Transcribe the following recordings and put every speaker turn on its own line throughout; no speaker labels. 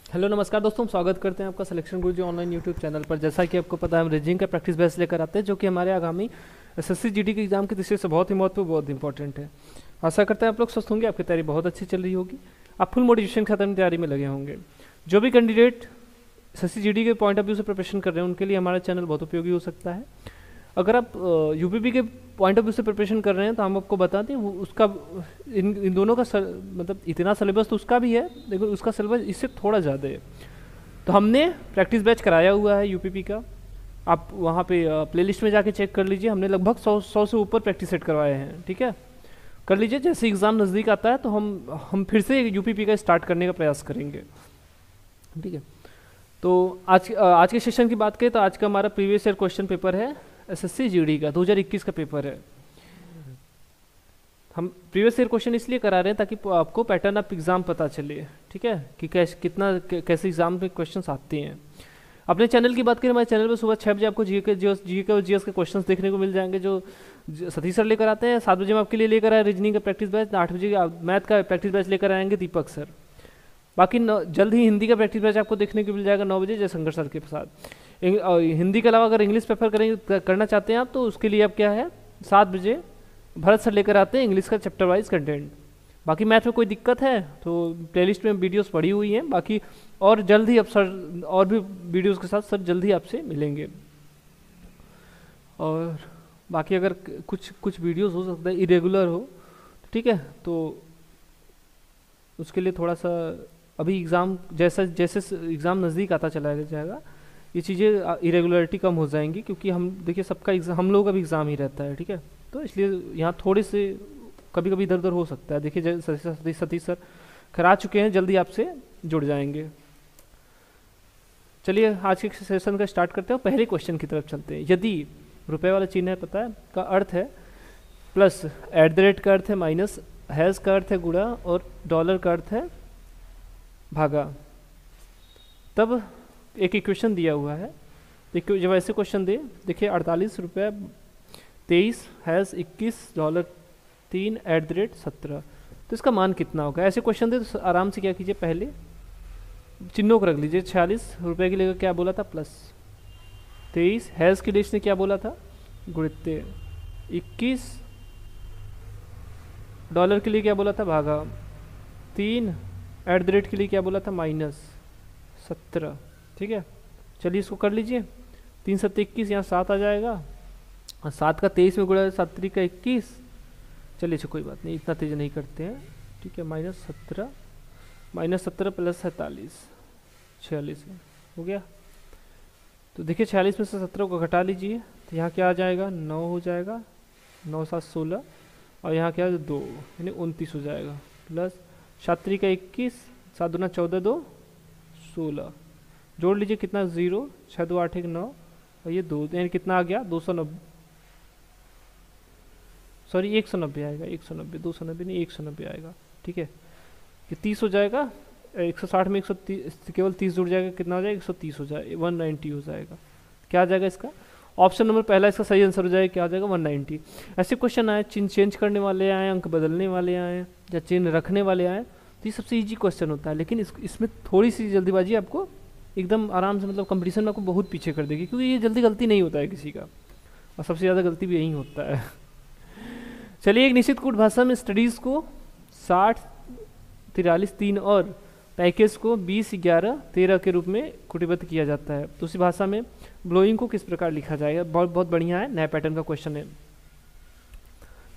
Hello नमस्कार दोस्तों, स्वागत करते हैं आपका सिलेक्शन गुरुजी ऑनलाइन यूट्यूब चैनल पर। जैसा कि आपको पता है, हम रीजनिंग का प्रैक्टिस बेस लेकर आते हैं जो कि हमारे आगामी एसएससी जीडी के एग्जाम की दृष्टि से बहुत ही महत्वपूर्ण, बहुत इंपॉर्टेंट है। आशा करते हैं आप लोग स्वस्थ होंगे, आपकी तैयारी बहुत अच्छी चल रही होगी, आप फुल मोटिवेशन के साथ अपनी तैयारी में लगे होंगे। जो भी कैंडिडेट एसएससी जीडी के पॉइंट ऑफ व्यू से प्रिपरेशन कर रहे हैं उनके लिए हमारा चैनल बहुत उपयोगी हो सकता है। अगर आप यूपीपी के पॉइंट ऑफ व्यू से प्रिपरेशन कर रहे हैं तो हम आपको बता दें वो उसका इन दोनों का मतलब इतना सिलेबस तो उसका भी है, लेकिन उसका सिलेबस इससे थोड़ा ज़्यादा है। तो हमने प्रैक्टिस बैच कराया हुआ है यूपीपी का, आप वहाँ पे प्लेलिस्ट में जाके चेक कर लीजिए। हमने लगभग 100 से ऊपर प्रैक्टिस सेट करवाए हैं, ठीक है। कर लीजिए, जैसे एग्ज़ाम नज़दीक आता है तो हम फिर से यूपीपी का स्टार्ट करने का प्रयास करेंगे, ठीक है। तो आज के सेशन की बात करें तो आज का हमारा प्रीवियस ईयर क्वेश्चन पेपर है एसएससी जीडी का 2021 का पेपर है। हम प्रीवियस ईयर क्वेश्चन इसलिए करा रहे हैं ताकि आपको पैटर्न ऑफ एग्जाम पता चले, ठीक है, कि कैसे एग्जाम में क्वेश्चंस आते हैं। अपने चैनल की बात करें, हमारे चैनल पर सुबह 6 बजे आपको जीके और जीएस के क्वेश्चंस देखने को मिल जाएंगे जो सतीश सर लेकर आते हैं। 7 बजे हम आपके लिए लेकर आए रीजनिंग का प्रैक्टिस बैच, 8 बजे मैथ का प्रैक्टिस बैच लेकर आएंगे दीपक सर। बाकी जल्द ही हिंदी का प्रैक्टिस बैच आपको देखने को मिल जाएगा 9 बजे जयशंकर सर के साथ। हिंदी के अलावा अगर इंग्लिश प्रेफर करना चाहते हैं आप तो उसके लिए अब क्या है, 7 बजे भरत सर लेकर आते हैं इंग्लिश का चैप्टर वाइज कंटेंट। बाकी मैथ में कोई दिक्कत है तो प्लेलिस्ट में वीडियोस पड़ी हुई हैं बाकी, और जल्द ही अब सर और भी वीडियोस के साथ सर जल्द ही आपसे मिलेंगे। और बाकी अगर कुछ वीडियोस हो सकता है इरेगुलर हो, ठीक है, तो उसके लिए थोड़ा सा अभी एग्ज़ाम जैसे एग्ज़ाम नज़दीक आता चला जाएगा ये चीज़ें इरेगुलरिटी कम हो जाएंगी, क्योंकि हम देखिए सबका एग्ज़ाम हम लोगों का भी एग्ज़ाम ही रहता है, ठीक है। तो इसलिए यहाँ थोड़े से कभी कभी इधर उधर हो सकता है। देखिए सतीश सर करा चुके हैं, जल्दी आपसे जुड़ जाएंगे। चलिए आज के सेशन का स्टार्ट करते हैं, पहले क्वेश्चन की तरफ चलते हैं। यदि रुपए वाला चिन्ह है, पता है, का अर्थ है प्लस, एट द रेट का अर्थ है माइनस, हैज़ का अर्थ है गुणा और डॉलर का अर्थ है भागा, तब एक इक्वेशन दिया हुआ है। देखिए जब ऐसे क्वेश्चन दे, देखिए 48 रुपये 23 has 21 dollar 3 at the rate 17, तो इसका मान कितना होगा। ऐसे क्वेश्चन दे तो आराम से क्या कीजिए, पहले चिन्हों को रख लीजिए। 46 रुपये के लिए क्या बोला था प्लस, 23 हैज़ के लिए इसने क्या बोला था गुणित, 21 डॉलर के लिए क्या बोला था भागा, 3 एट द रेट के लिए क्या बोला था माइनस 17, ठीक है। चलिए इसको कर लीजिए, 3 7 21, यहाँ 7 आ जाएगा और 7 का 23 में गुणा 7 3 का 21। चलिए कोई बात नहीं, इतना तेज नहीं करते हैं, ठीक है। -17 प्लस 47 46 हो गया। तो देखिए 46 में से 17 को घटा लीजिए तो यहाँ क्या आ जाएगा, 9 हो जाएगा, 9 7 16 और यहाँ क्या है 2 यानी 29 हो जाएगा, प्लस 7 3 का 21, 7 दूना 14 2 16, जोड़ लीजिए कितना 0, 6 2 8 1 9 और ये 2 यानी कितना आ गया 290, सॉरी 190 आएगा, 190 290 नहीं 190 आएगा, ठीक है। ये 30 हो जाएगा, 160 में 130 केवल 30 जुड़ जाएगा, कितना हो जाएगा 130 हो जाएगा, 190 हो जाएगा। क्या आ जाएगा इसका ऑप्शन नंबर पहला, इसका सही आंसर हो जाएगा, क्या आ जाएगा 190। ऐसे क्वेश्चन आए, चिन्ह चेंज करने वाले आए, अंक बदलने वाले आए या चिन्ह रखने वाले आए, तो ये सबसे ईजी क्वेश्चन होता है। लेकिन इसमें थोड़ी सी जल्दीबाजी आपको एकदम आराम से, मतलब कंपटीशन में आपको बहुत पीछे कर देगी, क्योंकि ये जल्दी गलती नहीं होता है किसी का, और सबसे ज़्यादा गलती भी यही होता है। चलिए एक निश्चित कूट भाषा में स्टडीज़ को 60 43 3 और पैकेज को 20 11 13 के रूप में कुटिबद्ध किया जाता है। तो उसी भाषा में ब्लोइंग को किस प्रकार लिखा जाएगा, बहुत बहुत बढ़िया है, नया पैटर्न का क्वेश्चन है।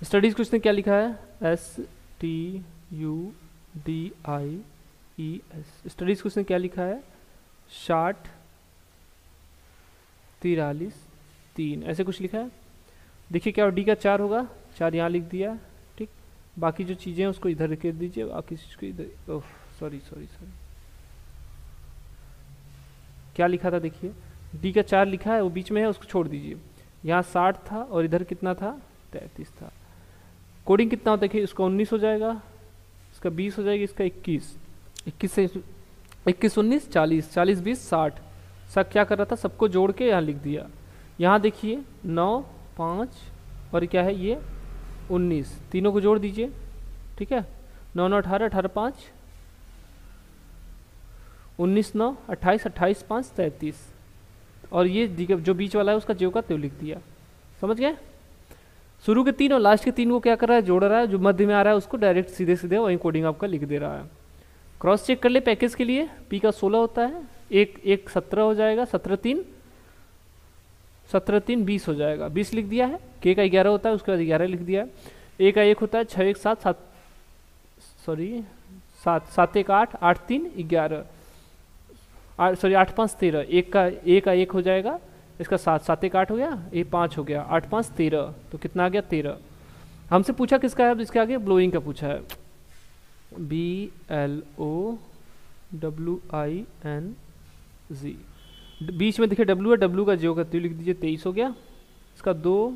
स्टडीज़ को इसने क्या लिखा है, STUDIES। स्टडीज़ को इसने क्या लिखा है 60 43 3 ऐसे कुछ लिखा है। देखिए क्या डी का 4 होगा, 4 यहाँ लिख दिया, ठीक। बाकी जो चीज़ें हैं उसको इधर लिख दीजिए, बाकी चीज़ को इधर, ओह सॉरी क्या लिखा था, देखिए डी का 4 लिखा है, वो बीच में है, उसको छोड़ दीजिए। यहाँ 60 था और इधर कितना था 33 था। कोडिंग कितना होता है, देखिए इसका 19 हो जाएगा, इसका 20 हो जाएगा, इसका 21 से 21 19 40 40 20 60। सब क्या कर रहा था, सबको जोड़ के यहाँ लिख दिया। यहाँ देखिए 9 5 और क्या है ये 19, तीनों को जोड़ दीजिए, ठीक है। 9 9 18 18 5 19 9 28 28 5 33 और ये जो बीच वाला है उसका ज्यों का त्यों लिख दिया। समझ गए? शुरू के 3 और लास्ट के 3 को क्या कर रहा है, जोड़ रहा है, जो मध्य में आ रहा है उसको डायरेक्ट सीधे सीधे वही कोडिंग आपका लिख दे रहा है। क्रॉस चेक कर ले पैकेज के लिए, पी का 16 होता है, एक 17 हो जाएगा, 17 3 20 हो जाएगा, 20 लिख दिया है। के का 11 होता है, उसके बाद 11 लिख दिया है। ए का 1 होता है, 6 1 7 7 सॉरी 7 1 8 8 3 11 सॉरी 8 5 13, एक का 1 हो जाएगा, इसका 7 7 1 8 हो गया, ये 5 हो गया, 8 5 13, तो कितना आ गया 13। हमसे पूछा किसका है, अब इसके आगे ब्लोइंग का पूछा है, BLOWING, बीच में देखिए W है, W का जो करते लिख दीजिए, 23 हो गया, इसका 2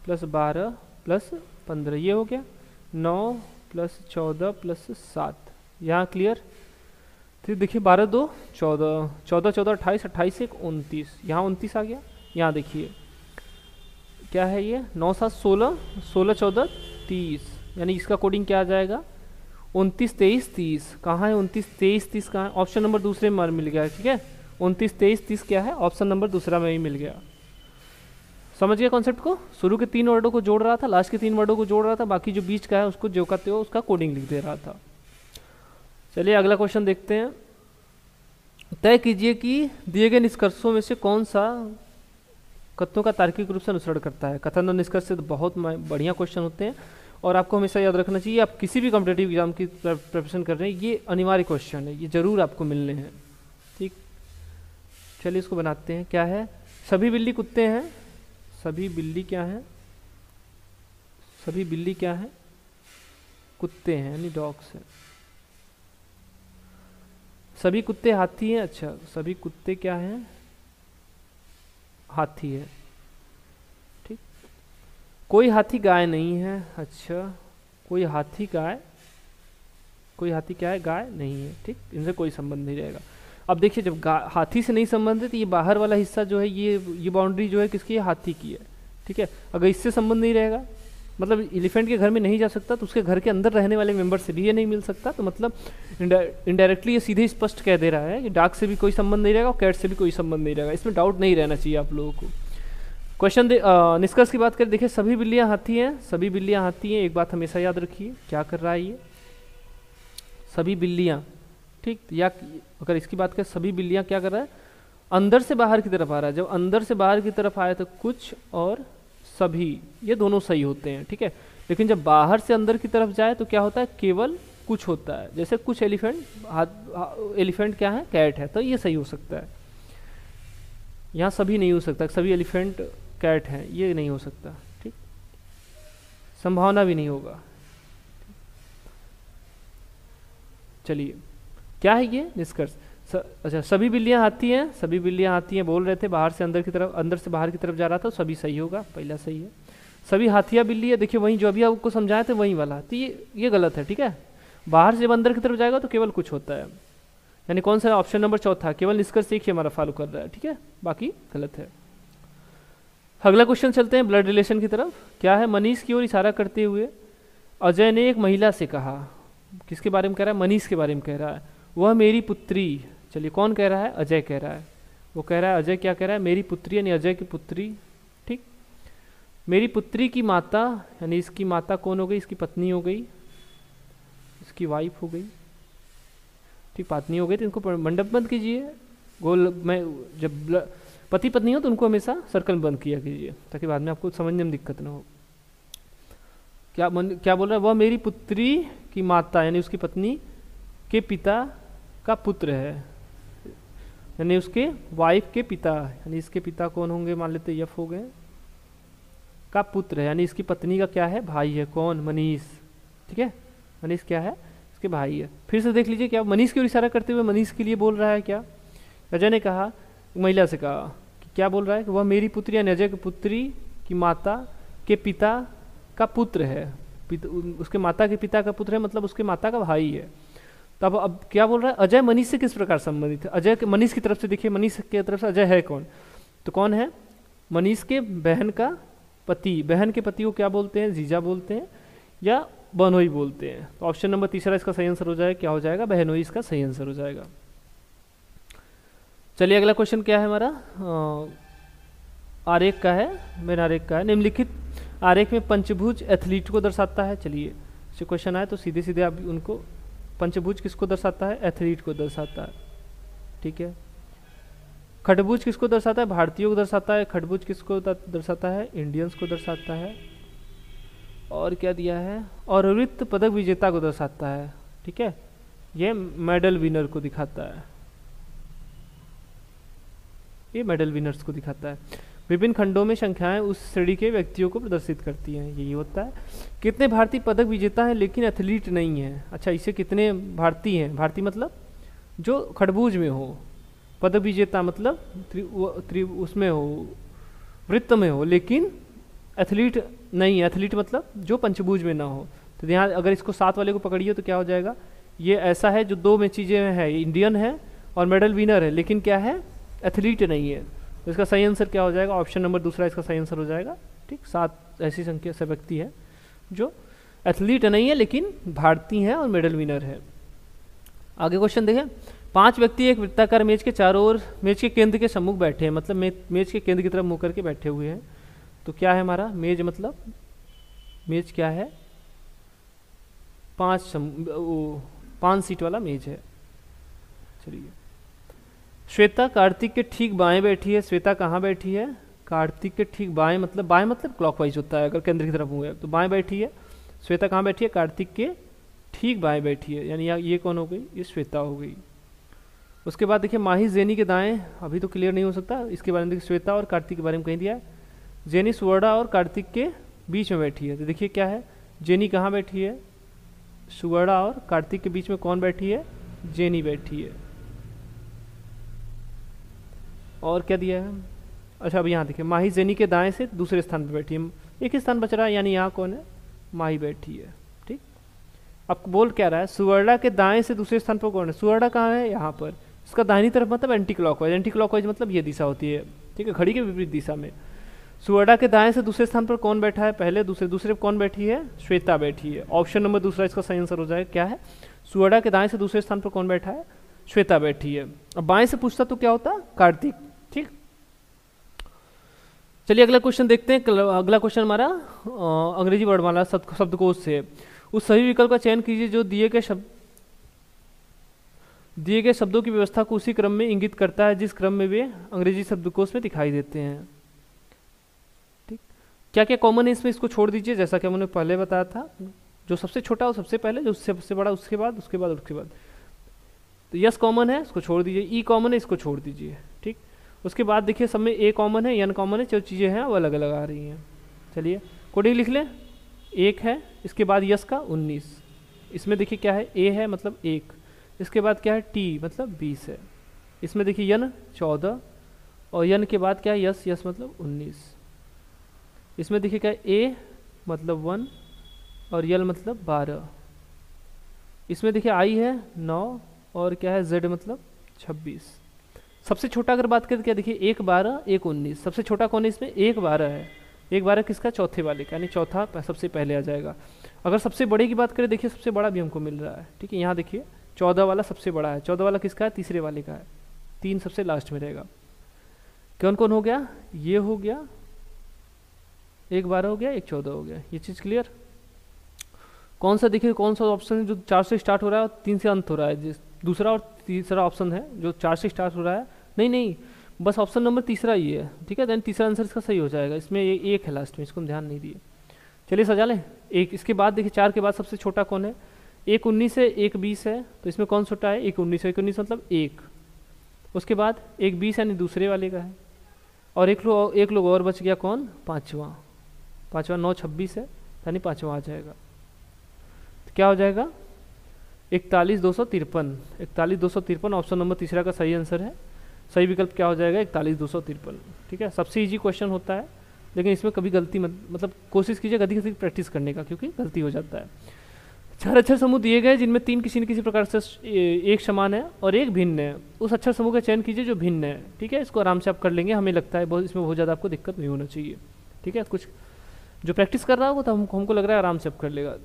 + 12 + 15 ये हो गया, 9 + 14 + 7, यहाँ क्लियर। फिर देखिए 12 2 14 14 14 28 28 1 29, यहाँ 29 आ गया। यहाँ देखिए क्या है ये, 9 7 16 16 14 30, यानी इसका कोडिंग क्या आ जाएगा, 29 23 30। कहाँ है 29 23 30, कहाँ है, ऑप्शन नंबर दूसरे में मिल गया, ठीक है। 29 23 30 क्या है, ऑप्शन नंबर दूसरा में ही मिल गया। समझ गया कॉन्सेप्ट को? शुरू के 3 वर्डों को जोड़ रहा था, लास्ट के 3 वर्डों को जोड़ रहा था, बाकी जो बीच का है उसको जो करते हो उसका कोडिंग लिख दे रहा था। चलिए अगला क्वेश्चन देखते हैं। तय कीजिए कि दिए गए निष्कर्षों में से कौन सा कथनों का तार्किक रूप से अनुसरण करता है। कथन और निष्कर्ष से तो बहुत बढ़िया क्वेश्चन होते हैं और आपको हमेशा याद रखना चाहिए, आप किसी भी कॉम्पिटेटिव एग्जाम की प्रिपरेशन कर रहे हैं, ये अनिवार्य क्वेश्चन है, ये जरूर आपको मिलने हैं। ठीक, चलिए इसको बनाते हैं। क्या है, सभी बिल्ली कुत्ते हैं, सभी बिल्ली क्या है, सभी बिल्ली क्या है, कुत्ते हैं, यानी डॉग्स हैं। सभी कुत्ते हाथी हैं, अच्छा सभी कुत्ते क्या हैं, हाथी है। ठीक, कोई हाथी गाय नहीं है, अच्छा कोई हाथी गाय, कोई हाथी क्या है, गाय नहीं है। ठीक, इनसे कोई संबंध नहीं रहेगा। अब देखिए जब हाथी से नहीं संबंधित, ये बाहर वाला हिस्सा जो है, ये बाउंड्री जो है किसकी है, हाथी की है। ठीक है, अगर इससे संबंध नहीं रहेगा, मतलब एलिफेंट के घर में नहीं जा सकता, तो उसके घर के अंदर रहने वाले मेंबर से भी ये नहीं मिल सकता। तो मतलब इनडायरेक्टली ये सीधे स्पष्ट कह दे रहा है कि डॉग से भी कोई संबंध नहीं रहेगा और कैट से भी कोई संबंध नहीं रहेगा। इसमें डाउट नहीं रहना चाहिए आप लोगों को। क्वेश्चन निष्कर्ष की बात करें, देखिए सभी बिल्लियां हाथी हैं, सभी बिल्लियां हाथी हैं। एक बात हमेशा याद रखिए, क्या कर रहा है ये, सभी बिल्लियां। ठीक, या अगर इसकी बात करें, सभी बिल्लियां क्या कर रहा है, अंदर से बाहर की तरफ आ रहा है। जब अंदर से बाहर की तरफ आया तो कुछ और सभी, ये दोनों सही होते हैं। ठीक है, लेकिन जब बाहर से अंदर की तरफ जाए तो क्या होता है, केवल कुछ होता है। जैसे कुछ एलिफेंट क्या है, कैट है, तो ये सही हो सकता है। यहाँ सभी नहीं हो सकता, सभी एलिफेंट कैट हैं, ये नहीं हो सकता। ठीक, संभावना भी नहीं होगा। चलिए क्या है ये निष्कर्ष, अच्छा सभी बिल्लियां हाथी हैं, सभी बिल्लियां हाथी हैं बोल रहे थे, बाहर से अंदर की तरफ, अंदर से बाहर की तरफ जा रहा था, सभी सही होगा, पहला सही है। सभी हाथियां बिल्ली है, देखिए वही जो अभी आपको समझाए थे वही वाला, तो ये गलत है। ठीक है, बाहर से जब अंदर की तरफ जाएगा तो केवल कुछ होता है, यानी कौन सा ऑप्शन नंबर चौथा, केवल निष्कर्ष एक ही हमारा फॉलो कर रहा है। ठीक है, बाकी गलत है। अगला क्वेश्चन चलते हैं ब्लड रिलेशन की तरफ। क्या है, मनीष की ओर इशारा करते हुए अजय ने एक महिला से कहा, किसके बारे में कह रहा है, मनीष के बारे में कह रहा है, वह मेरी पुत्री। चलिए कौन कह रहा है, अजय कह रहा है। वो कह रहा है, अजय क्या कह रहा है, मेरी पुत्री, यानी अजय की पुत्री। ठीक, मेरी पुत्री की माता, यानी इसकी माता कौन हो गई, इसकी पत्नी हो गई, इसकी वाइफ हो गई। ठीक, पत्नी हो गई तो इनको मंडप बंद कीजिए, गोल में जब पति पत्नी हो तो उनको हमेशा सर्कल बंद किया कीजिए, ताकि बाद में आपको समझने में दिक्कत ना हो। क्या बोल रहा है, वह मेरी पुत्री की माता, यानी उसकी पत्नी के पिता का पुत्र है, यानी उसके वाइफ के पिता, यानी इसके पिता कौन होंगे, मान लेते यफ हो गए, का पुत्र है, यानी इसकी पत्नी का क्या है, भाई है। कौन, मनीष। ठीक है, मनीष क्या है, इसके भाई है। फिर से देख लीजिए, क्या मनीष की ओर इशारा करते हुए मनीष के लिए बोल रहा है, क्या अजय ने कहा, महिला से कहा कि क्या बोल रहा है कि वह मेरी पुत्री, यानी अजय की पुत्री की माता के पिता का पुत्र है, उसके माता के पिता का पुत्र है, मतलब उसके माता का भाई है। तब अब क्या बोल रहा है, अजय मनीष से किस प्रकार संबंधित है, अजय के मनीष की तरफ से, देखिए मनीष की तरफ से अजय है कौन, तो कौन है, मनीष के बहन का पति। बहन के पति को क्या बोलते हैं, जीजा बोलते हैं या बहनोई बोलते हैं। तो ऑप्शन नंबर तीसरा इसका सही आंसर हो जाएगा, क्या हो जाएगा, बहनोई इसका सही आंसर हो जाएगा। चलिए अगला क्वेश्चन क्या है हमारा, आरेख का है, मेन आरेख का है। निम्नलिखित आरेख में पंचभुज एथलीट को दर्शाता है। चलिए से क्वेश्चन आए तो सीधे सीधे आप उनको, पंचभुज किसको दर्शाता है, एथलीट को दर्शाता है, ठीक है। खडभुज किसको दर्शाता है, भारतीयों को दर्शाता है। खडभुज किसको दर्शाता है, इंडियंस को दर्शाता है। और क्या दिया है, और वृत्त पदक विजेता को दर्शाता है, ठीक है। ये मेडल विनर को दिखाता है, ये मेडल विनर्स को दिखाता है। विभिन्न खंडों में संख्याएं उस श्रेणी के व्यक्तियों को प्रदर्शित करती हैं, यही होता है। कितने भारतीय पदक विजेता हैं लेकिन एथलीट नहीं है। अच्छा, इसे कितने भारतीय हैं, भारतीय मतलब जो खडभुज में हो, पदक विजेता मतलब उसमें हो, वृत्त में हो, लेकिन एथलीट नहीं है। एथलीट मतलब जो पंचभुज में ना हो। तो यहाँ अगर इसको 7 वाले को पकड़िए तो क्या हो जाएगा, ये ऐसा है जो 2 में चीज़ें हैं, इंडियन है और मेडल विनर है, लेकिन क्या है, एथलीट नहीं है। तो इसका सही आंसर क्या हो जाएगा, ऑप्शन नंबर दूसरा इसका सही आंसर हो जाएगा, ठीक। 7 ऐसी संख्या से व्यक्ति है जो एथलीट नहीं है लेकिन भारतीय है और मेडल विनर है। आगे क्वेश्चन देखें। 5 व्यक्ति एक वृत्ताकार मेज के चारों ओर मेज के केंद्र के सम्मुख बैठे हैं, मतलब मेज के केंद्र की तरफ मुँह करके बैठे हुए हैं। तो क्या है हमारा मेज, मतलब मेज क्या है, 5 सीट वाला मेज है। चलिए, श्वेता कार्तिक के ठीक बाएं बैठी है। श्वेता कहाँ बैठी है, कार्तिक के ठीक बाएं, मतलब बाएं मतलब क्लॉकवाइज होता है, अगर केंद्र की तरफ मुँह है तो बाएं बैठी है। श्वेता कहाँ बैठी है, कार्तिक के ठीक बाएं बैठी है, यानी ये कौन हो गई, ये श्वेता हो गई। उसके बाद देखिए माही जेनी के दाएं, अभी तो क्लियर नहीं हो सकता, इसके बारे में देखिए श्वेता और कार्तिक के बारे में कहीं दिया है। जेनी सुवर्णा और कार्तिक के बीच में बैठी है। तो देखिए क्या है, जेनी कहाँ बैठी है, सुवर्णा और कार्तिक के बीच में कौन बैठी है, जेनी बैठी है। और क्या दिया है, अच्छा अब यहाँ देखिए माही जेनी के दाएं से दूसरे स्थान पर बैठी है, एक ही स्थान बच रहा है, यानी यहाँ कौन है, माही बैठी है, ठीक। अब बोल क्या रहा है, सुवर्णा के दाएं से दूसरे स्थान पर कौन है, सुवर्णा कहाँ है, यहाँ पर। इसका दाहिनी तरफ मतलब एंटी क्लॉकवाइज, एंटी क्लॉकवाइज मतलब ये दिशा होती है, ठीक है, घड़ी के विपरीत दिशा में। सुवर्णा के दाएं से दूसरे स्थान पर कौन बैठा है, पहले दूसरे पर कौन बैठी है, श्वेता बैठी है। ऑप्शन नंबर दूसरा इसका सही आंसर हो जाएगा, क्या है, सुवर्णा के दाएं से दूसरे स्थान पर कौन बैठा है, श्वेता बैठी है। अब बाएं से पूछता तो क्या होता, कार्तिक, ठीक। चलिए अगला क्वेश्चन देखते हैं। अगला क्वेश्चन हमारा अंग्रेजी वर्णमाला शब्दकोश से। उस सही विकल्प का चयन कीजिए जो दिए गए शब्दों की व्यवस्था को उसी क्रम में इंगित करता है जिस क्रम में वे अंग्रेजी शब्दकोश में दिखाई देते हैं, ठीक। क्या क्या कॉमन है इसमें, इसको छोड़ दीजिए, जैसा कि हमने पहले बताया था, जो सबसे छोटा हो सबसे पहले, जो उससे सबसे बड़ा उसके बाद, उसके बाद उसके बाद। तो यस कॉमन है, इसको छोड़ दीजिए, ई कॉमन है, इसको छोड़ दीजिए, ठीक। उसके बाद देखिए सब में ए कॉमन है, एन कॉमन है, जो चीज़ें हैं वो अलग अलग आ रही हैं। चलिए कोडिंग लिख लें, 1 है, इसके बाद यस का 19, इसमें देखिए क्या है, ए है मतलब 1, इसके बाद क्या है, टी मतलब 20 है, इसमें देखिए यन 14 और यन के बाद क्या है, यस, यस मतलब 19, इसमें देखिए क्या है, ए मतलब 1 और यल मतलब 12, इसमें देखिए आई है 9 और क्या है, जेड मतलब 26। सबसे छोटा अगर बात करें तो क्या देखिए, 1 12 1 19, सबसे छोटा कौन है इसमें, 1 12 है। 1 12 किसका, चौथे वाले का, यानी चौथा सबसे पहले आ जाएगा। अगर सबसे बड़े की बात करें, देखिए सबसे बड़ा भी हमको मिल रहा है, ठीक है। यहाँ देखिए 14 वाला सबसे बड़ा है, 14 वाला किसका है, तीसरे वाले का है, 3 सबसे लास्ट में रहेगा। कौन कौन हो गया, ये हो गया, 1 12 हो गया, 1 14 हो गया, ये चीज़ क्लियर। कौन सा देखिए, कौन सा ऑप्शन है जो 4 से स्टार्ट हो रहा है और 3 से अंत हो रहा है, दूसरा और तीसरा ऑप्शन है जो 4 से स्टार्ट हो रहा है, नहीं बस ऑप्शन नंबर तीसरा ही है, ठीक है। देन तीसरा आंसर इसका सही हो जाएगा, इसमें ये 1 है लास्ट में, इसको हम ध्यान नहीं दिए। चलिए सजा लें, 1 इसके बाद देखिए 4 के बाद सबसे छोटा कौन है, 1 19 है, 1 20 है, तो इसमें कौन छोटा है, 1 19 है, 1 19 मतलब 1, उसके बाद 1 20 यानी दूसरे वाले का है, और एक लोग और बच गया, कौन, पाँचवा 9 26 है, यानी पाँचवा आ जाएगा। तो क्या हो जाएगा, 41 253, 41 253 ऑप्शन नंबर तीसरा का सही आंसर है। सही विकल्प क्या हो जाएगा, 41 253, ठीक है। सबसे इजी क्वेश्चन होता है, लेकिन इसमें कभी गलती मतलब कोशिश कीजिए गलती प्रैक्टिस करने का, क्योंकि गलती हो जाता है। 4 अक्षर समूह दिए गए जिनमें 3 किसी न किसी प्रकार से एक समान है और एक भिन्न है, उस अक्षर समूह का चयन कीजिए जो भिन्न है, ठीक है। इसको आराम से आप कर लेंगे, हमें लगता है इसमें बहुत ज़्यादा आपको दिक्कत नहीं होना चाहिए, ठीक है। कुछ जो प्रैक्टिस कर रहा होगा तो हमको लग रहा है आराम से आप कर लेगा।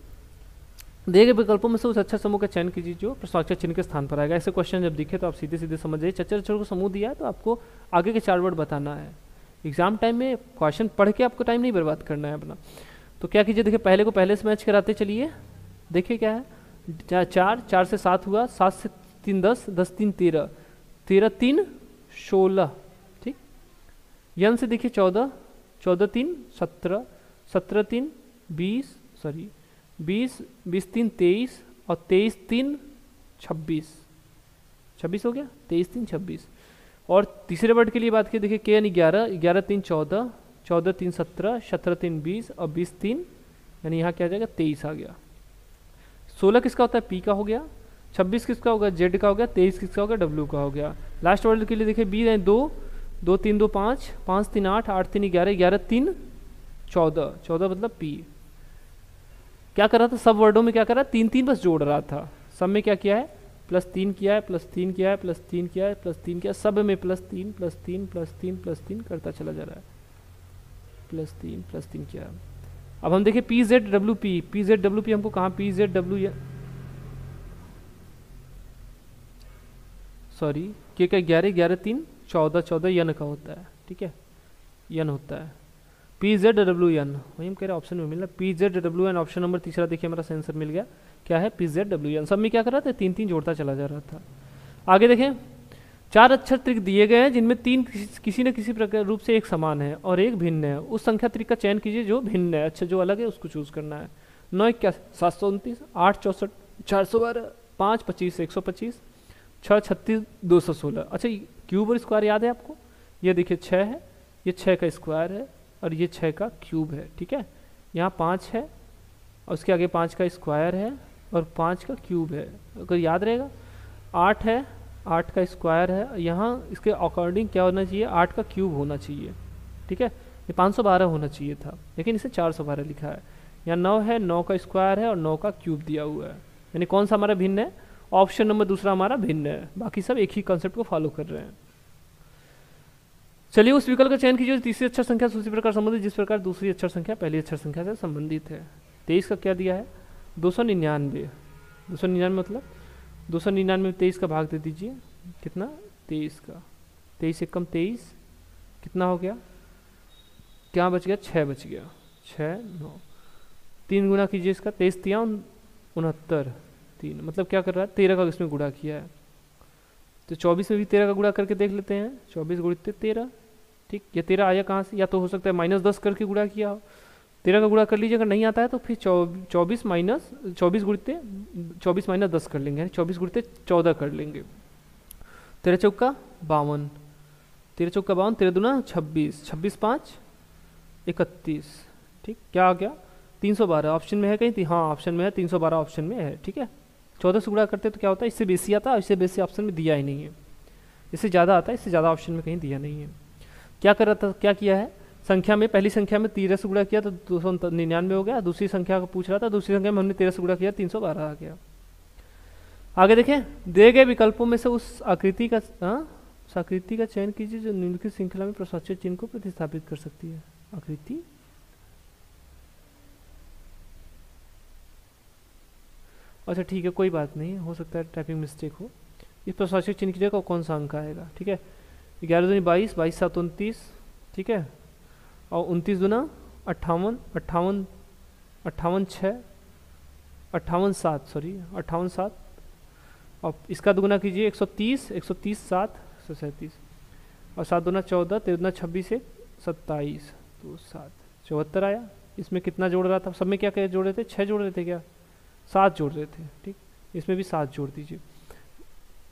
दिए गए विकल्पों में से उस अक्षर समूह का चयन कीजिए जो प्रश्नाक्षर चिन्ह के स्थान पर आएगा। ऐसे क्वेश्चन जब दिखे तो आप सीधे सीधे समझ जाइए, चच्चर अक्षर को समूह दिया है तो आपको आगे के 4 वर्ड बताना है। एग्जाम टाइम में क्वेश्चन पढ़ के आपको टाइम नहीं बर्बाद करना है अपना। तो क्या कीजिए, देखिए पहले को पहले से मैच कराते चलिए। देखिए क्या है, 4 से 7 हुआ, 7 से 3 10, 10 3 13, 13 3 16, ठीक। यन से देखिए 14, 14 3 17, 17 3 20, सॉरी 20, 20 3 23 और 23 3 26, 26 हो गया, 23 3 26। और तीसरे वर्ड के लिए बात की, देखिए के यानी 11, 11 3 14, 14 3 17, 17 3 20 और 20 3 यानी यहाँ क्या आ जाएगा 23 आ गया। 16 किसका होता है, पी का हो गया। 26 किसका होगा, जेड का हो गया। 23 किसका होगा, डब्ल्यू का हो गया। लास्ट वर्ड के लिए देखिए बी है 2, 2 3 2 5, 5 3 8, 8 3 11, 11 3 14, 14 मतलब पी। क्या कर रहा था, सब वर्डों में क्या कर रहा है, 3 3 बस जोड़ रहा था। सब में क्या किया है, +3 किया है, +3 किया है, +3 किया है, +3 किया, सब में +3 +3 +3 +3 करता चला जा रहा है। +3 किया। अब हम देखें PZWP, PZWP हमको कहाँ, PZW सॉरी के का 11, 11 3 14, 14 यन का होता है, ठीक है, यन होता है। PZWN वही हम कह रहे हैं ऑप्शन में मिल रहा है, PZWN ऑप्शन नंबर तीसरा देखिए हमारा सेंसर मिल गया। क्या है, PZWN। सब में क्या कर रहा था, 3 3 जोड़ता चला जा रहा था। आगे देखें, 4 अक्षर त्रिक दिए गए हैं जिनमें 3 किसी न किसी प्रकार रूप से एक समान है और एक भिन्न है। उस संख्या त्रिक का चयन कीजिए जो भिन्न है। अच्छा, जो अलग है उसको चूज करना है। 9 21 729, 8 64 412, 5 25 125, 6 36 216। अच्छा, क्यूब और स्क्वायर याद है आपको, ये देखिए 6 है, ये 6 का स्क्वायर है और ये 6 का क्यूब है, ठीक है। यहाँ 5 है और उसके आगे 5 का स्क्वायर है और 5 का क्यूब है, अगर याद रहेगा। 8 है, 8 का स्क्वायर है, यहाँ इसके अकॉर्डिंग क्या होना चाहिए, 8 का क्यूब होना चाहिए, ठीक है। ये 512 होना चाहिए था लेकिन इसे 412 लिखा है। यहाँ 9 है, 9 का स्क्वायर है और 9 का क्यूब दिया हुआ है, यानी कौन सा हमारा भिन्न है, ऑप्शन नंबर दूसरा हमारा भिन्न है। बाकी सब एक ही कॉन्सेप्ट को फॉलो कर रहे हैं। चलिए उस विकल्प का चयन कीजिए जो तीसरी अक्षर संख्या से उसी प्रकार संबंधित जिस प्रकार दूसरी अक्षर संख्या पहली अक्षर संख्या से संबंधित है। 23 का क्या दिया है, 299, 299 मतलब 299 में 23 का भाग दे दीजिए, कितना 23 का, 23 एकम 23, कितना हो गया, क्या बच गया, 6 बच गया, 6 9, 3 गुना कीजिए इसका, 23 तिया 69, 3 मतलब क्या कर रहा है, 13 का इसमें गुणा किया है। तो 24 में भी 13 का गुणा करके देख लेते हैं, 24 गुणित 13, ठीक। ये 13 आया कहाँ से, या तो हो सकता है -10 करके गुणा किया हो, 13 का गुणा कर लीजिए। अगर नहीं आता है तो फिर 24 गुणित 24 - 10 कर लेंगे, 24 गुणित 14 कर लेंगे। 13 चौका 52, 13 चौका 52, 13 दूना 26, 26 5 31, ठीक। क्या आ गया, 312 ऑप्शन में है कहीं, हाँ ऑप्शन में है, 312 ऑप्शन में है, ठीक है। 14 से गुणा करते तो क्या होता है, इससे बेसी आता है, इससे बेसी ऑप्शन में दिया ही नहीं है, इससे ज़्यादा आता है, इससे ज़्यादा ऑप्शन में कहीं दिया नहीं है। क्या कर रहा था, क्या किया है, संख्या में पहली संख्या में 13 से गुणा किया तो 299 हो गया। दूसरी संख्या को पूछ रहा था, दूसरी संख्या में हमने 13 से गुणा किया, 312 आ गया। आगे देखें, दिए गए विकल्पों में से उस आकृति का चयन कीजिए जो निम्नलिखित श्रृंखला में प्रश्नाक्षर चिन्ह को प्रतिस्थापित कर सकती है। आकृति, अच्छा ठीक है, कोई बात नहीं, हो सकता है टाइपिंग मिस्टेक हो। इस प्रश्नाक्षर चिन्ह की जगह कौन सा अंक आएगा, ठीक है। 11 दूनी 22, 22 7 29, ठीक है, और 29 दूना 58, 58 58 6 58 7, सॉरी 58 7, और इसका दुगुना कीजिए 130, 130 7 137, और 7 दूना 14, 13 दूना 26 1 27, तो 7 74 आया। इसमें कितना जोड़ रहा था, सब में क्या क्या जोड़ रहे थे, 6 जोड़ रहे थे, क्या 7 जोड़ रहे थे, ठीक। इसमें भी 7 जोड़ दीजिए,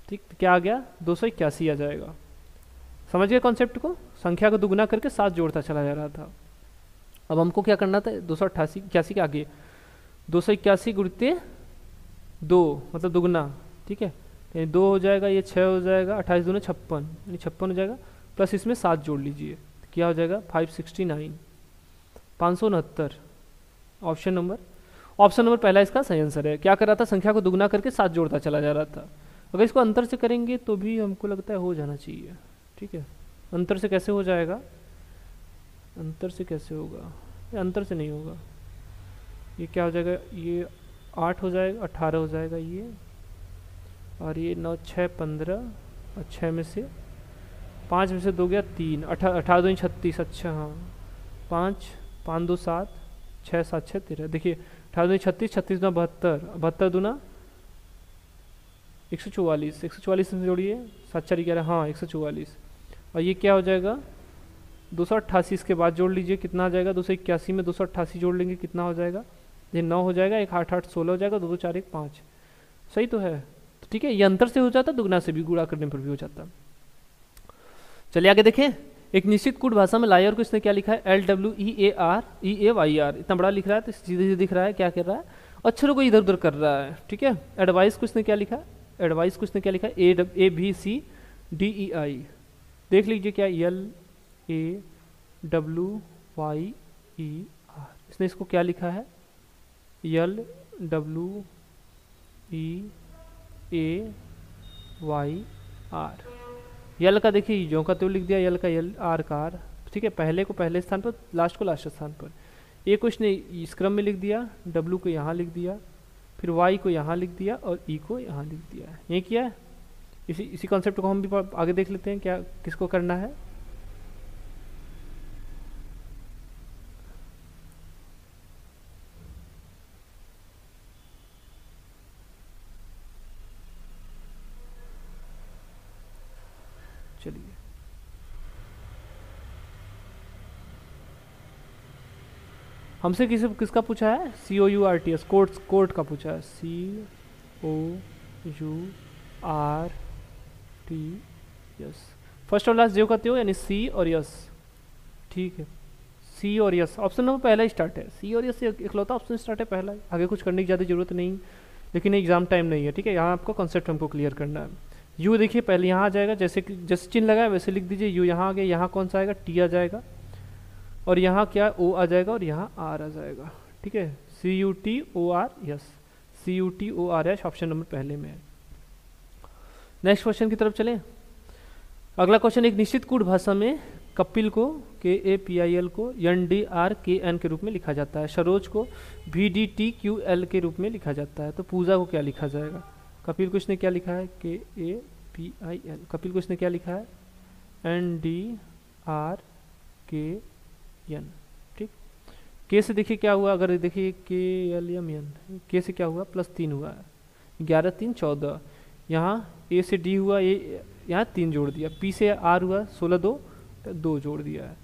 ठीक। तो क्या आ गया, 281 आ जाएगा। समझ गए कॉन्सेप्ट को, संख्या को दुगुना करके 7 जोड़ता चला जा रहा था। अब हमको क्या करना था, 288 81 के आगे 281 गुणित 2 मतलब दुगुना, ठीक है, यानी 2 हो जाएगा, ये 6 हो जाएगा, 28 दूना 56 यानी 56 हो जाएगा, प्लस इसमें 7 जोड़ लीजिए, क्या हो जाएगा 569, 569। ऑप्शन नंबर पहला इसका सही आंसर है। क्या कर रहा था, संख्या को दुगुना करके 7 जोड़ता चला जा रहा था। अगर इसको अंतर से करेंगे तो भी हमको लगता है हो जाना चाहिए, ठीक है। अंतर से कैसे हो जाएगा, अंतर से कैसे होगा, ये अंतर से नहीं होगा, ये क्या हो जाएगा, ये 8 हो जाएगा, 18 हो जाएगा ये, और ये 9 6 15, और 6 में से 5 में से 2 गया 3, 18 2 36। अच्छा हाँ, 5 5 2 7, 6 7 6 13। देखिए 18 2 36, 36 2 72, 72 दूना 144, 144 में जोड़िए 7 4 11, हाँ 144। और ये क्या हो जाएगा 288, इसके बाद जोड़ लीजिए कितना आ जाएगा, 281 में 288 जोड़ लेंगे कितना हो जाएगा, ये 9 हो जाएगा, 1 8 8 16 हो जाएगा, 2 2 4 1 5। सही तो है। तो ठीक है, ये अंतर से हो जाता, दुगना से भी, गुणा करने पर भी हो जाता। चलिए आगे देखें। एक निश्चित कूट भाषा में लायर को इसने क्या लिखा है, LWEAR, इतना बड़ा लिख रहा है तो सीधे सीधे दिख रहा है क्या कर रहा है, अक्षरों को इधर उधर कर रहा है। ठीक है, एडवाइस को इसने क्या लिखा है, एडवाइस को इसने क्या लिखा है, ABCDEI। देख लीजिए क्या, LAWYER, इसने इसको क्या लिखा है, LWEAYR। यल का देखिए जो का तो लिख दिया, यल का यल, आर का आर। ठीक है, पहले को पहले स्थान पर, लास्ट को लास्ट स्थान पर। ए को इसने इस क्रम में लिख दिया, डब्ल्यू को यहाँ लिख दिया, फिर वाई को यहाँ लिख दिया, और ई को यहाँ लिख दिया। ये किया है। इसी कॉन्सेप्ट को हम भी आगे देख लेते हैं क्या किसको करना है। चलिए हमसे किसका पूछा है, COURTS, कोर्ट का पूछा है, COURTS। फर्स्ट और लास्ट जो कहते हो, यानी सी और यस। ठीक है, सी और यस ऑप्शन नंबर पहला ही स्टार्ट है, सी और यस से इकलौता ऑप्शन स्टार्ट है पहला। आगे कुछ करने की ज़्यादा जरूरत नहीं, लेकिन एग्जाम टाइम नहीं है। ठीक है, यहाँ आपका कॉन्सेप्ट हमको क्लियर करना है। यू देखिए पहले यहाँ आ जाएगा, जैसे चिन्ह लगा है वैसे लिख दीजिए, यू यहाँ आ गया, यहाँ कौन सा आएगा, टी आ जाएगा, और यहाँ क्या ओ आ जाएगा, और यहाँ आर आ जाएगा। ठीक है, CUTORS, CUTORS ऑप्शन नंबर पहले में है। नेक्स्ट क्वेश्चन की तरफ चलें। अगला क्वेश्चन, एक निश्चित कूट भाषा में कपिल को KAPIL को NDRKN के रूप में लिखा जाता है, सरोज को VDTQL के रूप में लिखा जाता है। तो पूजा को क्या लिखा जाएगा, कपिल को इसने क्या लिखा है, KAPIL, कपिल को इसने क्या लिखा है, NDRKN। ठीक, के से देखिए क्या हुआ, अगर देखिए KLMN, के से क्या हुआ, +3 हुआ है, 11 3 14। यहाँ ए से डी हुआ, ये यहाँ 3 जोड़ दिया, पी से आर हुआ, 16 2 2 जोड़ दिया है,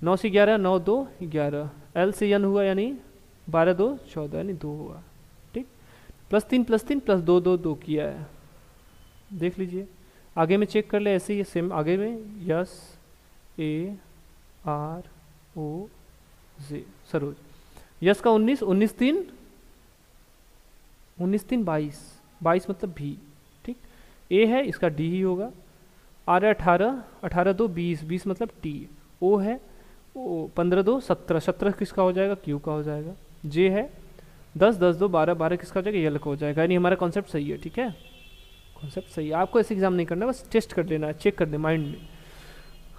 9 से 11 9 2 11, एल से एन हुआ, यानी 12 2 14, यानी 2 हुआ। ठीक, +3 +3 +2 2 2 किया है। देख लीजिए आगे में चेक कर ले, ऐसे ही सेम आगे में, SAROJ, सरोज। यस का 19 19 3 22 22 मतलब भी। ठीक, ए है, इसका डी ही होगा। आर है 18 18 2 20 20 मतलब टी। ओ है, ओ 15 2 17 17 किसका हो जाएगा, क्यू का हो जाएगा। जे है 10 10 2 12 12 किसका हो जाएगा, यल का हो जाएगा। यानी हमारा कॉन्सेप्ट सही है। ठीक है, कॉन्सेप्ट सही है, आपको ऐसे एग्जाम नहीं करना, बस टेस्ट कर लेना है, चेक कर दे माइंड में।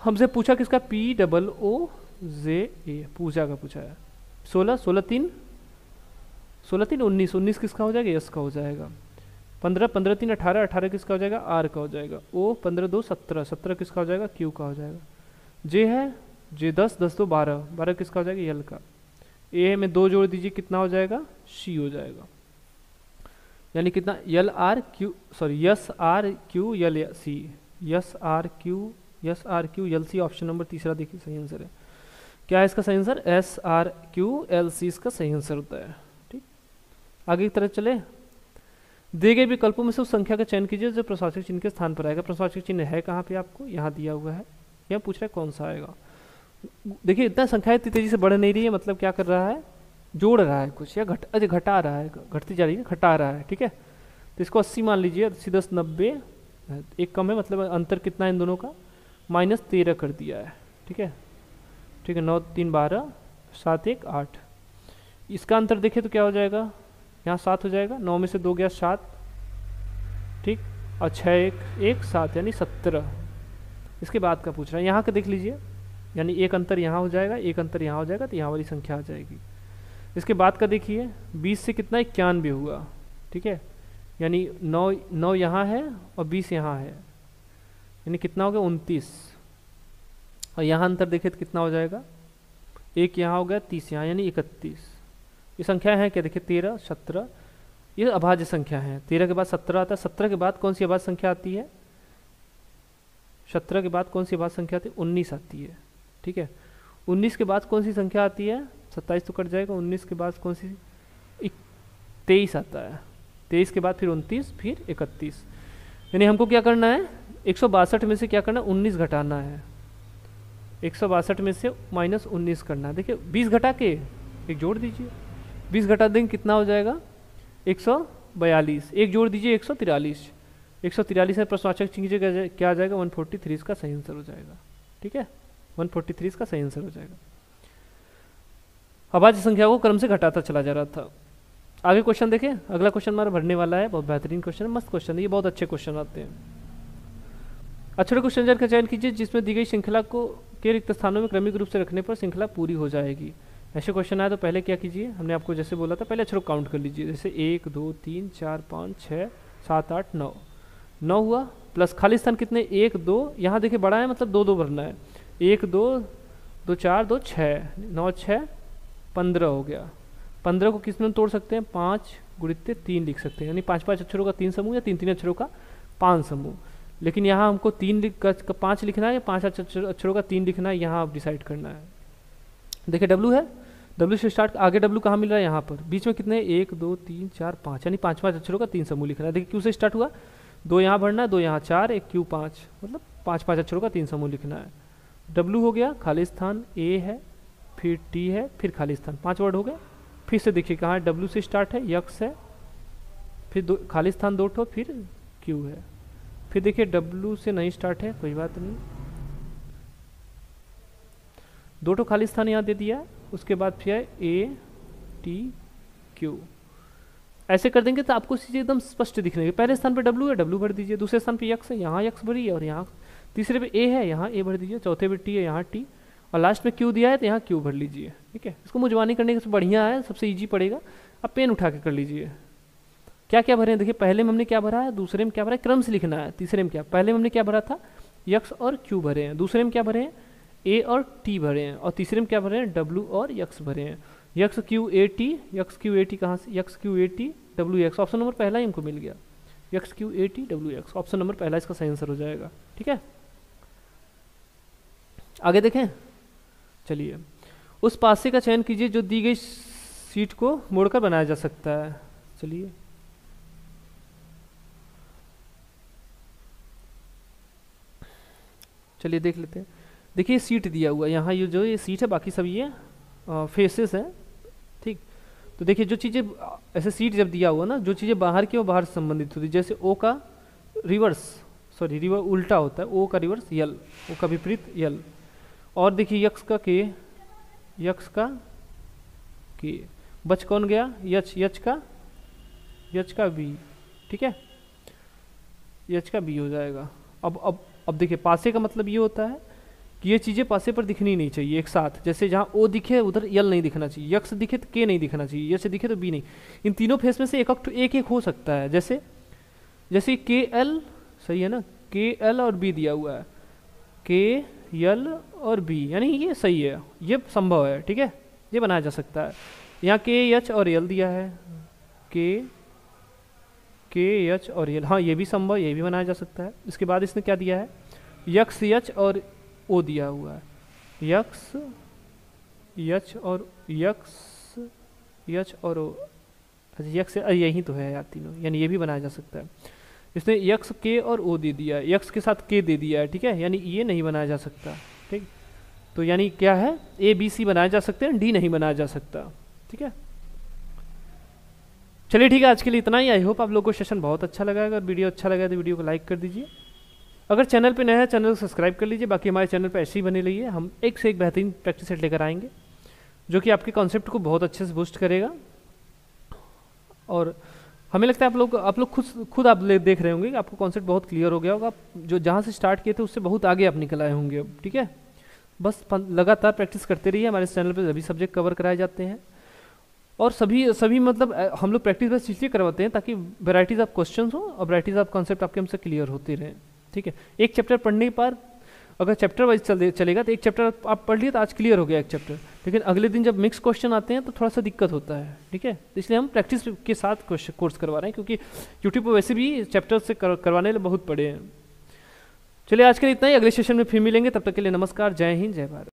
हमसे पूछा किसका, POOJA, पूजा का पूछा है। 16 16 3 16 3 19 19 किसका हो जाएगा, यस का हो जाएगा। 15 15 3 18 18 किसका हो जाएगा, आर का हो जाएगा। ओ 15 2 17 17 किसका हो जाएगा, क्यू का हो जाएगा। जे है, जे 10 10 2 12 12 किसका हो जाएगा, यल का। ए में 2 जोड़ दीजिए, कितना हो जाएगा, सी हो जाएगा। यानी कितना, L R Q, sorry S R Q L C, S R Q L C, option number तीसरा देखिए सही आंसर है। क्या है इसका सही आंसर, SRQLC इसका सही आंसर होता है। ठीक, आगे की तरफ चले। दिए गए विकल्पों में से उस संख्या का चयन कीजिए जो प्रश्नवाचक चिन्ह के स्थान पर आएगा। प्रश्नवाचक चिन्ह है कहाँ पे, आपको यहाँ दिया हुआ है, यहाँ पूछ रहा है कौन सा आएगा। देखिए इतना संख्या इतनी तेजी से बढ़ नहीं रही है, मतलब क्या कर रहा है, जोड़ रहा है कुछ, या घटा रहा है, घटती जा रही है, घटा रहा है। ठीक है, तो इसको 80 मान लीजिए, 80 10 90, एक कम है, मतलब अंतर कितना है इन दोनों का, -13 कर दिया है। ठीक है, ठीक है, 9 3 12 7 1 8। इसका अंतर देखें तो क्या हो जाएगा, यहाँ 7 हो जाएगा, 9 में से 2 गया 7। ठीक, और 6 1 1 7, यानी 17। इसके बाद का पूछ रहा है, यहाँ का देख लीजिए, यानी एक अंतर यहाँ हो जाएगा, एक अंतर यहाँ हो जाएगा, तो यहाँ वाली संख्या आ जाएगी। इसके बाद का देखिए 20 से कितना 91 हुआ, ठीक है, यानी 9 यहाँ है और 20 यहाँ है, यानी कितना हो गया 29। और यहाँ अंतर देखे तो कितना हो जाएगा, 1 यहाँ हो गया, 30 यहाँ, यानी 31। ये संख्या है क्या, देखिए 13, 17, ये अभाज्य संख्या है। 13 के बाद 17 आता है, 17 के बाद कौन सी अभाज्य संख्या आती है, 17 के बाद कौन सी अभाज्य संख्या आती है, 19 आती है, ठीक है। 19 के बाद कौन सी संख्या आती है, 27 तो कट जाएगा, 19 के बाद कौन सी, 23 आता है, 23 के बाद फिर 29, फिर 31। यानी हमको क्या करना है, 162 में से क्या करना है, 19 घटाना है, 162 में से -19 करना है। देखिए 20 घटा के एक जोड़ दीजिए, 20 घटा देंगे कितना हो जाएगा, 142, एक जोड़ दीजिए 143, 143 में प्रश्नवाचक चिन्ह क्या आ जाएगा, 143 इसका सही आंसर हो जाएगा, ठीक है, 143 इसका सही आंसर हो जाएगा। अभाज्य संख्या को क्रम से घटाता चला जा रहा था। आगे क्वेश्चन देखें, अगला क्वेश्चन हमारा भरने वाला है, बहुत बेहतरीन क्वेश्चन है, मस्त क्वेश्चन है, ये बहुत अच्छे क्वेश्चन आते हैं। अक्षरों को संयोजन का चयन कीजिए जिसमें दी गई श्रृंखला को के रिक्त स्थानों में क्रमिक रूप से रखने पर श्रृंखला पूरी हो जाएगी। ऐसे क्वेश्चन आए तो पहले क्या कीजिए, हमने आपको जैसे बोला था, पहले अक्षरों को काउंट कर लीजिए, जैसे 1 2 3 4 5 6 7 8 9, 9 हुआ, प्लस खाली स्थान कितने, 1 2, यहाँ देखिए बड़ा है मतलब 2 2 भरना है, 1 2 2 4 2 6, 9 6 15 हो गया। 15 को किस में तोड़ सकते हैं, 5 गुणित 3 लिख सकते हैं, यानी 5 5 अक्षरों का 3 समूह या 3 3 अक्षरों का 5 समूह। लेकिन यहाँ हमको 5 लिखना है या 5 अक्षरों का 3 लिखना है, यहाँ आप डिसाइड करना है। देखिए W है, W से स्टार्ट, आगे W कहाँ मिल रहा है, यहाँ पर, बीच में कितने 1 2 3 4 5, यानी 5 5 अक्षरों का 3 समूह लिखना है। देखिए Q से स्टार्ट हुआ, 2 यहाँ भरना है, 2 यहाँ 4, 1 Q 5, मतलब 5 5 अक्षरों का 3 समूह लिखना है। W हो गया, खाली स्थान A है, फिर T है, फिर खाली स्थान, 5 वर्ड हो गए। फिर से देखिए कहाँ W से स्टार्ट है, यक्स है, फिर खाली स्थान 2 ठो, फिर Q है, फिर देखिए W से नहीं स्टार्ट है, कोई बात नहीं, 2 ठो खाली स्थान यहाँ दे दिया, उसके बाद फिर है A T Q। ऐसे कर देंगे तो आपको चीज़ें एकदम स्पष्ट दिखने लगे। पहले स्थान पे W है, W भर दीजिए, दूसरे स्थान पे यक्स है, यहाँ यक्स भरिए, और यहाँ तीसरे पे A है, यहाँ A भर दीजिए, चौथे पे T है, यहाँ T, और लास्ट में Q दिया है तो यहाँ Q भर लीजिए, ठीक है। इसको मुझवानी करने के बढ़िया है, सबसे ईजी पड़ेगा। अब पेन उठा के कर लीजिए, क्या क्या भरे हैं, देखिए पहले में हमने क्या भरा है, दूसरे में क्या भरा है, क्रम से लिखना है। तीसरे में क्या, पहले में हमने क्या भरा था, यक्स और Q भरे हैं, दूसरे में क्या भरे हैं, A और T भरे हैं, और तीसरे में क्या भरे हैं, W और यक्स भरे हैं। X Q A T, x Q A T कहाँ से, x Q A T W X, option number पहला ही हमको मिल गया, x Q A T W X, option number पहला इसका सही आंसर हो जाएगा, ठीक है। आगे देखें, चलिए, उस पासे का चयन कीजिए जो दी गई सीट को मोड़कर बनाया जा सकता है। चलिए, चलिए देख लेते हैं। देखिए सीट दिया हुआ है यहाँ, ये जो ये सीट है, बाकी सब ये फेसेस हैं, ठीक। तो देखिए जो चीज़ें ऐसे सीट जब दिया हुआ ना, जो चीज़ें बाहर की वो बाहर से संबंधित होती है, जैसे O का रिवर्स उल्टा होता है, O का रिवर्स यल, O का विपरीत यल। और देखिए यक्स का के, यक्स का के, बच कौन गया, यच का बी, ठीक है, यच का बी हो जाएगा। अब देखिए पासे का मतलब ये होता है कि ये चीज़ें पासे पर दिखनी नहीं चाहिए एक साथ, जैसे जहाँ ओ दिखे उधर यल नहीं दिखना चाहिए, यक्स दिखे तो के नहीं दिखना चाहिए, यच दिखे तो बी नहीं। इन तीनों फेस में से एक हो सकता है, जैसे के एल, सही है ना, के एल और बी दिया हुआ है, के यल और बी, यानी ये सही है, ये संभव है, ठीक है, ये बनाया जा सकता है। यहाँ के एच और यल दिया है, के एच और यल, हाँ ये भी संभव, ये भी बनाया जा सकता है। इसके बाद इसने क्या दिया है, यक्स एच और ओ दिया हुआ है, यक्स एच और ओ, अच्छा यक्स यही तो है यार तीनों, यानी ये भी बनाया जा सकता है। इसने यक्स के और ओ दे दिया है, यक्स के साथ के दे दिया है, ठीक है, यानी ये नहीं बनाया जा सकता, ठीक। तो यानी क्या है, ए बी सी बनाया जा सकते हैं, डी नहीं बनाया जा सकता, ठीक है। चलिए ठीक है, आज के लिए इतना ही। आई होप आप लोगों को सेशन बहुत अच्छा लगा। अगर वीडियो अच्छा लगा तो वीडियो को लाइक कर दीजिए, अगर चैनल पे नया है चैनल को सब्सक्राइब कर लीजिए। बाकी हमारे चैनल पे ऐसे ही बने रहिए, हम एक से एक बेहतरीन प्रैक्टिस सेट लेकर आएंगे जो कि आपके कॉन्सेप्ट को बहुत अच्छे से बूस्ट करेगा। और हमें लगता है आप लोग खुद आप देख रहे होंगे कि आपको कॉन्सेप्ट बहुत क्लियर हो गया होगा, जो जहाँ से स्टार्ट किए थे उससे बहुत आगे आप निकल आए होंगे अब, ठीक है। बस लगातार प्रैक्टिस करते रहिए, हमारे चैनल पर सभी सब्जेक्ट कवर कराए जाते हैं। और सभी सभी मतलब हम लोग प्रैक्टिस बेस इसलिए करवाते हैं ताकि वैराइटीज़ ऑफ क्वेश्चंस हो और वैराइटीज़ ऑफ कॉन्सेप्ट आपके हमसे क्लियर होते रहें। ठीक है, एक चैप्टर पढ़ने के बाद अगर चैप्टर वाइज चलेगा तो एक चैप्टर आप पढ़ लिए तो आज क्लियर हो गया एक चैप्टर, लेकिन अगले दिन जब मिक्स क्वेश्चन आते हैं तो थोड़ा सा दिक्कत होता है। ठीक है, इसलिए हम प्रैक्टिस के साथ कोर्स करवा रहे हैं, क्योंकि यूट्यूब पर वैसे भी चैप्टर से करवाने लिए बहुत पड़े हैं। चलिए आज के लिए इतना ही, अगले सेशन में फिर मिलेंगे, तब तक के लिए नमस्कार, जय हिंद, जय भारत।